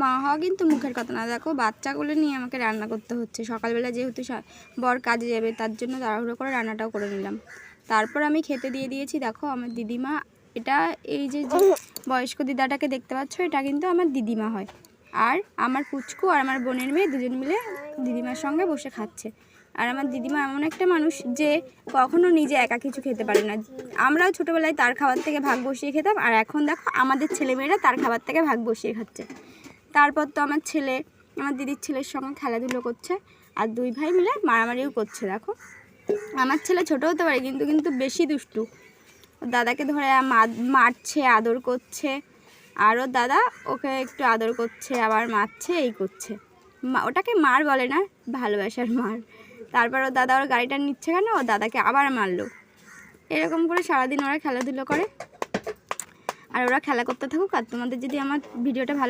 মা হওয়া কিন্তু মুখের কথা না। দেখো বাচ্চাগুলো নিয়ে আমাকে রান্না করতে হচ্ছে। সকালবেলা যেহেতু বর কাজে যাবে তার জন্য তাড়াহুড়ো করে রান্নাটাও করে নিলাম। তারপর আমি খেতে দিয়ে দিয়েছি। দেখো আমার দিদিমা, এটা এই যে বয়স্ক দিদাটাকে দেখতে পাচ্ছ, এটা কিন্তু আমার দিদিমা হয়। আর আমার পুচকু আর আমার বোনের মেয়ে দুজন মিলে দিদিমার সঙ্গে বসে খাচ্ছে। আর আমার দিদিমা এমন একটা মানুষ যে কখনো নিজে একা কিছু খেতে পারে না। আমরাও ছোটোবেলায় তার খাবার থেকে ভাগ বসিয়ে খেতাম, আর এখন দেখো আমাদের ছেলেমেয়েরা তার খাবার থেকে ভাগ বসিয়ে খাচ্ছে। তারপর তো আমার ছেলে আমার দিদির ছেলের সঙ্গে খেলাধুলো করছে, আর দুই ভাই মিলে মারামারিও করছে। দেখো আমার ছেলে ছোটো হতে পারে কিন্তু কিন্তু বেশি দুষ্টু। দাদাকে ধরে মারছে, আদর করছে, আর ওর দাদা ওকে একটু আদর করছে, আবার মারছে, এই করছে। ওটাকে মার বলে না, ভালোবাসার মার। তারপর ওর দাদা ওর গাড়িটা নিচ্ছে কেন, ওর দাদাকে আবার মারলো। এরকম করে সারাদিন ওরা খেলাধুলো করে, আর ওরা খেলা করতে থাকুক। আর তোমাদের যদি আমার ভিডিওটা ভালো